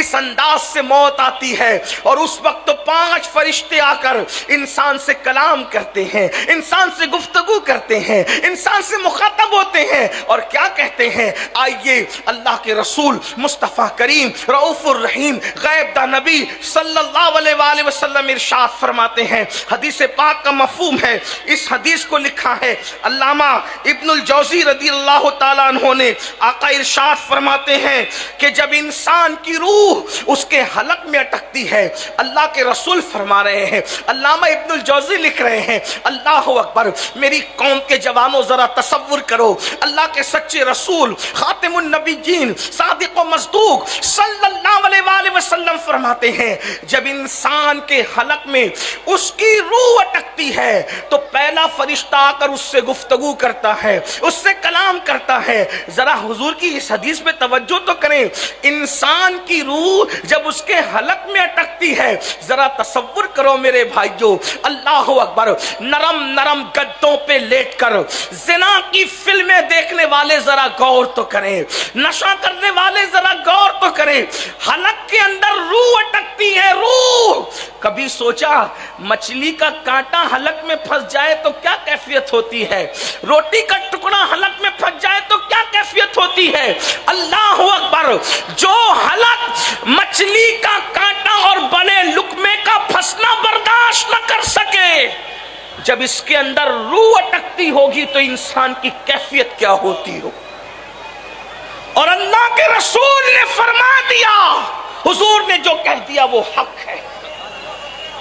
اس انداز سے موت آتی ہے، اور اس وقت تو 5 فرشتے آ کر انسان سے کلام کرتے ہیں، انسان سے گفتگو کرتے ہیں، انسان سے مخاطب ہوتے ہیں، اور کیا کہتے ہیں؟ آئیے اللہ کے رسول مصطفیٰ کریم رؤوف الرحیم غیب دا نبی صلی اللہ علیہ وآلہ وسلم ارشاد فرماتے ہیں، حدیث پاک کا مفہوم ہے، اس حدیث کو لکھا ہے علامہ ابن الجوزی رضی اللہ تعالیٰ عنہ نے۔ آقا ارشاد فرماتے ہیں کہ جب انسان کی روح اس کے حلق میں اٹکتی ہے، اللہ کے رسول فرما رہے ہیں، علامہ ابن الجوزی لکھ رہے ہیں، اللہ اکبر، میری قوم کے جوانوں ذرا تصور کرو، اللہ کے سچے رسول خاتم النبیین صادق و مصدوق صلی اللہ علیہ وآلہ وسلم فرماتے ہیں جب انسان کے حلق میں اس کی روح اٹکتی ہے تو پہلا فرشتہ آ کر اس سے گفتگو کرتا ہے، اس سے کلام کرتا ہے۔ ذرا حضور کی اس حدیث میں توجہ تو کریں، انسان کی روح جب اس کے حلق میں اٹکتی ہے، ذرا تصور کرو میرے بھائیو، اللہ اکبر، نرم نرم گدوں پہ لیٹ کر زنا کی فلمیں دیکھنے والے ذرا غور تو کریں، نشہ کرنے والے ذرا غور تو کریں، حلق کے اندر روح اٹکتی ہے، روح۔ کبھی سوچا مچھلی کا کانٹا حلق میں پھنس جائے تو کیا کیفیت ہوتی ہے؟ روٹی کا ٹکڑا حلق میں پھنس جائے تو کیا کیفیت ہوتی ہے؟ اللہ اکبر، جو حلق مچھلی کا کانٹا اور بڑے لقمے کا پھنسنا برداشت نہ کر سکے، جب اس کے اندر روح اٹکتی ہوگی تو انسان کی کیفیت کیا ہوتی ہو؟ اور اللہ کے رسول نے فرما دیا، حضور نے جو کہہ دیا وہ حق ہے،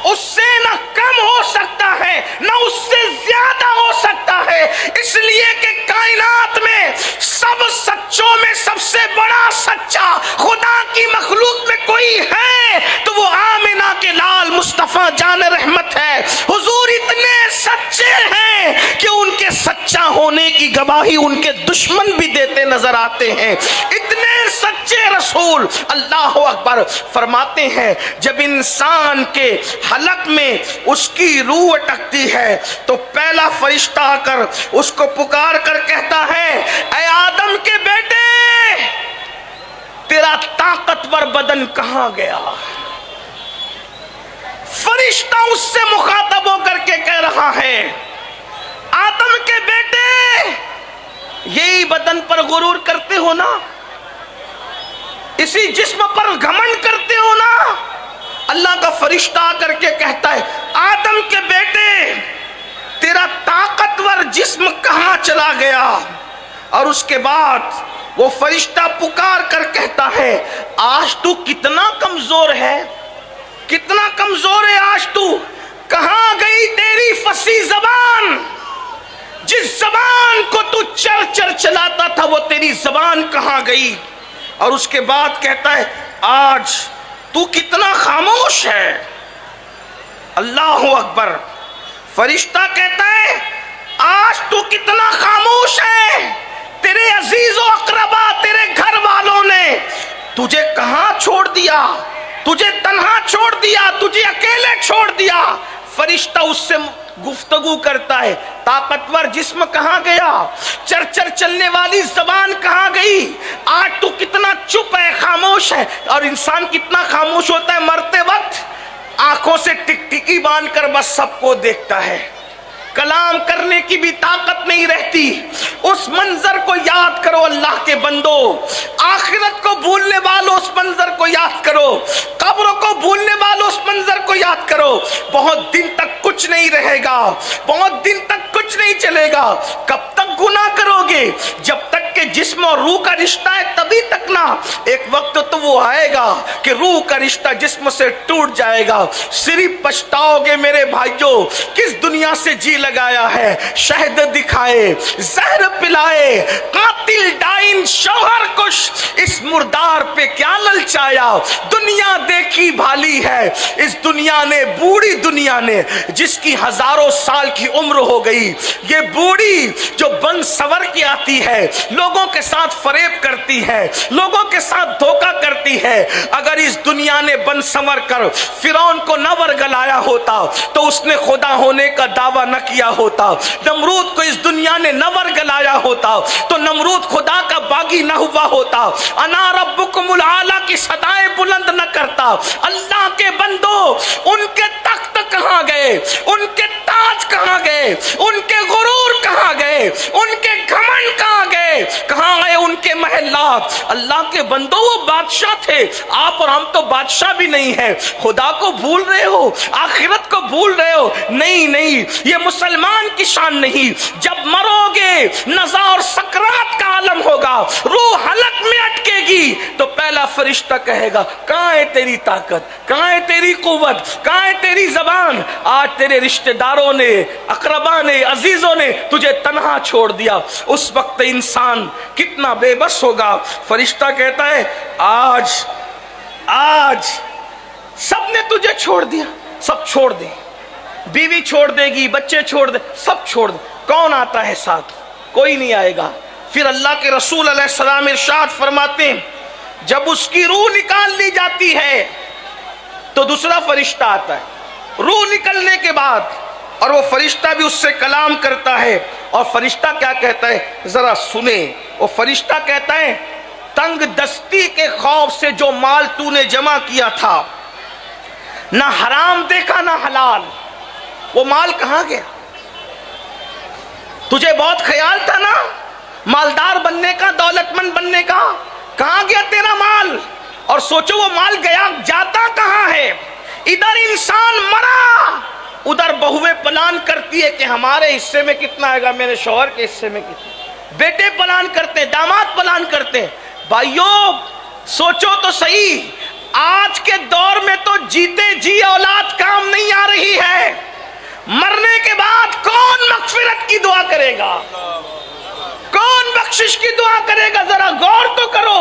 اس سے نہ کم ہو سکتا ہے نہ اس سے زیادہ ہو سکتا ہے، اس لیے کہ کائنات میں سب سچوں میں سب سے بڑا سچا خدا کی مخلوق میں کوئی ہے تو وہ آمنہ کے لال مصطفیٰ جان رحمت ہے۔ حضور اتنے سچے ہیں کہ ان کے سچا ہونے کی گواہی ان کے دشمن بھی دیتے نظر آتے ہیں، اتنے سچے رسول۔ اللہ اکبر، فرماتے ہیں جب انسان کے حلق میں اس کی روح اٹکتی ہے تو پہلا فرشتہ آ کر اس کو پکار کر کہتا ہے، اے آدم کے بیٹے، تیرا طاقتور بدن کہاں گیا؟ فرشتہ اس سے مخاطب ہو کر کے کہہ رہا ہے، آدم کے بیٹے، یہی بدن پر غرور کرتے ہو نا، اسی جسم پر گھمنڈ کرتے ہو نا؟ اللہ کا فرشتہ آ کر کے کہتا ہے، آدم کے بیٹے، تیرا طاقتور جسم کہاں چلا گیا؟ اور اس کے بعد وہ فرشتہ پکار کر کہتا ہے، آج تو کتنا کمزور ہے، کتنا کمزور ہے آج تو، کہاں گئی تیری فصیح زبان؟ جس زبان کو تو چر چر چلاتا تھا وہ تیری زبان کہاں گئی؟ اور اس کے بعد کہتا ہے، آج تو کتنا خاموش ہے۔ اللہ اکبر، فرشتہ کہتا ہے، آج تو کتنا خاموش ہے، تیرے عزیز و اقربا، تیرے گھر والوں نے تجھے کہاں چھوڑ دیا، تجھے تنہا چھوڑ دیا، تجھے اکیلے چھوڑ دیا۔ فرشتہ اس سے گفتگو کرتا ہے، طاقتور جسم کہاں گیا، چر چر چلنے والی زبان کہاں گئی، آج تو کتنا چپ ہے، خاموش ہے۔ اور انسان کتنا خاموش ہوتا ہے مرتے وقت، آنکھوں سے ٹک ٹکی باندھ کر بس سب کو دیکھتا ہے، کلام کرنے کی بھی طاقت نہیں رہتی۔ اس منظر کو یاد کرو اللہ کے بندو، آخرت کو بھولنے والوں اس منظر کو یاد کرو، قبر کو بھولنے والوں اس منظر کو یاد کرو۔ بہت دن تک کچھ نہیں رہے گا، بہت دن تک کچھ نہیں چلے گا۔ کب تک گناہ کرو گے؟ جب تک کہ جسم اور روح کا رشتہ ہے تبھی تک نہ، ایک وقت تو وہ آئے گا کہ روح کا رشتہ جسم سے ٹوٹ جائے گا، صرف پچھتاؤ گے میرے بھائیوں، کس دنیا سے جی لگایا ہے، شہد دکھائے، زہر پلائے، قاتل ڈائن شوہر کش، اس مردار پہ کیا للچایا، دنیا دیکھی بھالی ہے اس دنیا نے، بوڑھی دنیا نے جس کی ہزاروں سال کی عمر ہو گئی، یہ بوڑھی جو بن سور کی آتی ہے، لوگوں کے ساتھ فریب کرتی ہے، لوگوں کے ساتھ دھوکہ کرتی ہے، اگر اس دنیا نے بن سور کر فرعون کو نہ ورگلایا ہوتا تو اس نے خدا ہونے کا دعویٰ نہ کیا ہوتا، نمرود کو اس دنیا نے نہ ورگلایا ہوتا تو نمرود خدا کا باغی نہ ہوا ہوتا، انا ربکم العالی کی بلند نہ کرتا۔ اللہ کے بندو، ان کے تخت کہاں گئے؟ ان کے تاج کہاں گئے؟ ان کے غرور کہاں گئے؟ ان کے گھمنڈ کہاں گئے؟ کہاں گئے ان کے محلات؟ اللہ کے بندو، وہ بادشاہ تھے، آپ اور ہم تو بادشاہ بھی نہیں ہے۔ خدا کو بھول رہے ہو، آخرت کو بھول رہے ہو؟ نہیں نہیں، یہ مسلمان کی شان نہیں۔ جب مرو گے، نزا اور سکرات کا عالم ہوگا، روح حلق میں اٹکے گی، تو پہلا فرشتہ کہے گا کہاں ہے تیری طاقت، کہاں ہے تیری قوت، کہاں ہے تیری زبان؟ آج تیرے رشتہ داروں نے، اقربا نے، عزیزوں نے تجھے تنہا چھوڑ دیا۔ اس وقت انسان کتنا بے بس ہوگا۔ فرشتہ کہتا ہے آج سب نے تجھے چھوڑ دیا، سب چھوڑ دے، بیوی چھوڑ دے گی، بچے چھوڑ دے، سب چھوڑ دے، کون آتا ہے ساتھ؟ کوئی نہیں آئے گا۔ پھر اللہ کے رسول علیہ السلام ارشاد فرماتے ہیں جب اس کی روح نکال لی جاتی ہے تو دوسرا فرشتہ آتا ہے روح نکلنے کے بعد، اور وہ فرشتہ بھی اس سے کلام کرتا ہے۔ اور فرشتہ کیا کہتا ہے ذرا سنیں۔ وہ فرشتہ کہتا ہے تنگ دستی کے خوف سے جو مال تو نے جمع کیا تھا، نہ حرام دیکھا نہ حلال، وہ مال کہاں گیا؟ تجھے بہت خیال تھا نا مالدار بننے کا، دولت مند بننے کا، کہاں گیا تیرا مال؟ اور سوچو وہ مال گیا، جاتا کہاں ہے؟ ادھر انسان مرا، ادھر بہویں پلان کرتی ہے کہ ہمارے حصے میں کتنا آئے گا، میرے شوہر کے حصے میں کتنا، بیٹے پلان کرتے ہیں، داماد پلان کرتے ہیں۔ بھائیو سوچو تو صحیح، آج کے دور میں تو جیتے جی اولاد کام نہیں آ رہی ہے، مرنے کے بعد کون مغفرت کی دعا کرے گا؟ کون بخشش کی دعا کرے گا؟ ذرا غور تو کرو،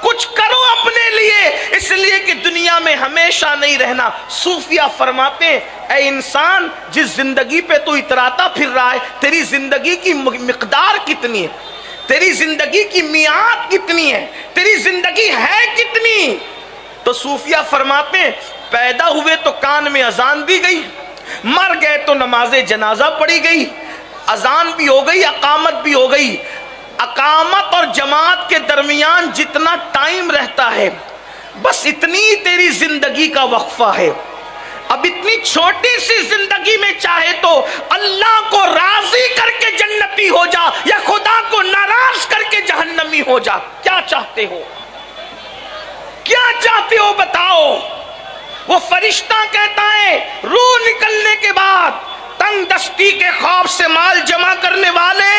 کچھ کرو اپنے لیے، اس لیے کہ دنیا میں ہمیشہ نہیں رہنا۔ صوفیہ فرماتے ہیں اے انسان، جس زندگی پہ تو اتراتا پھر رہا ہے، تیری زندگی کی مقدار کتنی ہے؟ تیری زندگی کی میعاد کتنی ہے؟ تیری زندگی ہے کتنی؟ تو صوفیہ فرماتے ہیں پیدا ہوئے تو کان میں اذان بھی گئی، مر گئے تو نماز جنازہ پڑھی گئی، اذان بھی ہو گئی، اقامت بھی ہو گئی۔ اقامت اور جماعت کے درمیان جتنا ٹائم رہتا ہے بس اتنی تیری زندگی کا وقفہ ہے۔ اب اتنی چھوٹی سی زندگی میں چاہے تو اللہ کو راضی کر کے جنتی ہو جا یا خدا کو ناراض کر کے جہنمی ہو جا، کیا چاہتے ہو؟ کیا چاہتے ہو بتاؤ؟ وہ فرشتہ کہتا ہے روح نکلنے کے بعد تنگ دستی کے خوف سے مال جمع کرنے والے،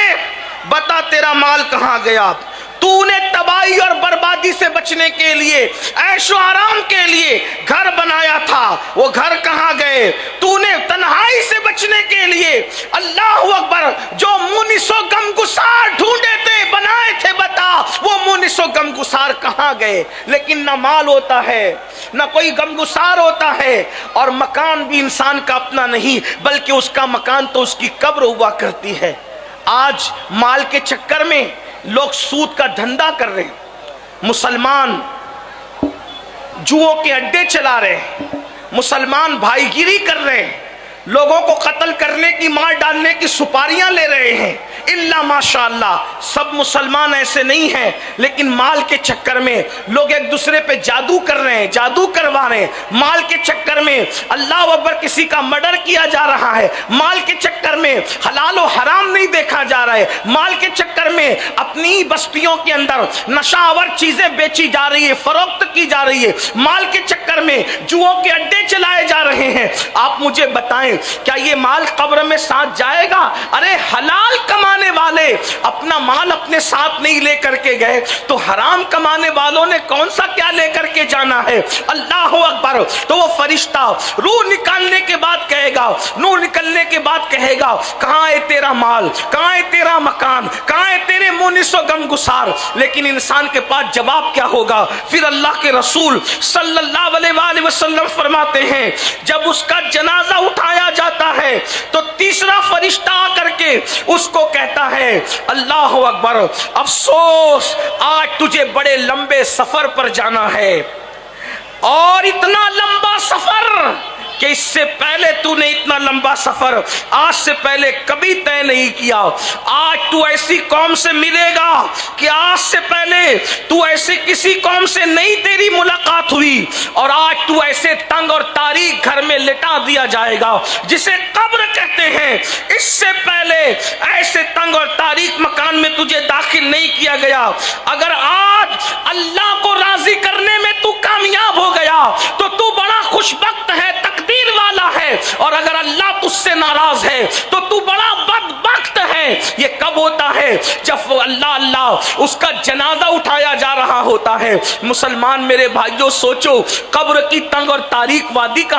بتا تیرا مال کہاں گیا؟ تو نے تباہی اور بربادی سے بچنے کے لیے، عیش و آرام کے لیے گھر بنایا تھا، وہ گھر کہاں گئے؟ تو نے تنہائی سے بچنے کے لیے اللہ اکبر جو مونس و غمگسار ڈھونڈے تھے، بنائے تھے، بتا وہ مونس و غمگسار کہاں گئے؟ لیکن نہ مال ہوتا ہے، نہ کوئی غمگسار ہوتا ہے، اور مکان بھی انسان کا اپنا نہیں بلکہ اس کا مکان تو اس کی قبر ہوا کرتی ہے۔ آج مال کے چکر میں لوگ سود کا دھندا کر رہے ہیں، مسلمان جوؤں کے اڈے چلا رہے ہیں، مسلمان بھائی گیری کر رہے ہیں، لوگوں کو قتل کرنے کی، مار ڈالنے کی سپاریاں لے رہے ہیں۔ الا ماشاءاللہ سب مسلمان ایسے نہیں ہیں، لیکن مال کے چکر میں لوگ ایک دوسرے پہ جادو کر رہے ہیں، جادو کروا رہے ہیں، مال کے چکر میں اللہ اکبر کسی کا مرڈر کیا جا رہا ہے، مال کے چکر میں حلال و حرام نہیں دیکھا جا رہا ہے، مال کے چکر میں اپنی بستیوں کے اندر نشہ آور چیزیں بیچی جا رہی ہے، فروخت کی جا رہی ہے، مال کے چکر میں جوؤں کے اڈے چلائے جا رہے ہیں۔ آپ مجھے بتائیں کیا یہ مال قبر میں ساتھ جائے گا؟ ارے حلال کمانے والے اپنا مال اپنے ساتھ نہیں لے کر کے گئے تو حرام کمانے والوں نے کون سا کیا لے کر کے جانا ہے؟ اللہ اکبر۔ تو وہ فرشتہ روح نکالنے کے بعد کہے گا، روح نکلنے کے بعد کہے گا کہاں ہے تیرا مال، کہاں ہے تیرا مکان، کہاں ہے تیرے مونس و غمگسار؟ لیکن انسان کے پاس جواب کیا ہوگا؟ پھر اللہ کے رسول صلی اللہ علیہ وآلہ وسلم فرماتے ہیں جب اس کا جنازہ اٹھایا جاتا ہے تو تیسرا فرشتہ آ کر کے اس کو کہتا ہے اللہ اکبر، افسوس آج تجھے بڑے لمبے سفر پر جانا ہے، اور اتنا لمبا سفر کہ اس سے پہلے تو نے اتنا لمبا سفر آج سے پہلے کبھی طے نہیں کیا. آج تو ایسی قوم سے ملے گا کہ آج سے پہلے تو ایسے کسی قوم سے نہیں تیری ملاقات ہوئی, اور آج تو ایسے تنگ اور تاریک گھر میں لٹا دیا جائے گا جسے قبر کہتے ہیں. اس سے پہلے ایسے تنگ اور تاریک مکان میں تجھے داخل نہیں کیا گیا. اگر آج اللہ کو راضی کرنے میں تو کامیاب ہو گیا تو تو بڑا خوش بخت ہے, تقدیر والا ہے, اور اگر اللہ تجھ سے ناراض ہے تو تو بڑا بدبخت ہے. یہ کب ہوتا ہے؟ جب اللہ اللہ اس کا جنازہ اٹھایا جا رہا ہوتا ہے. مسلمان میرے بھائیوں سوچو, قبر کی تنگ اور تاریک وادی کا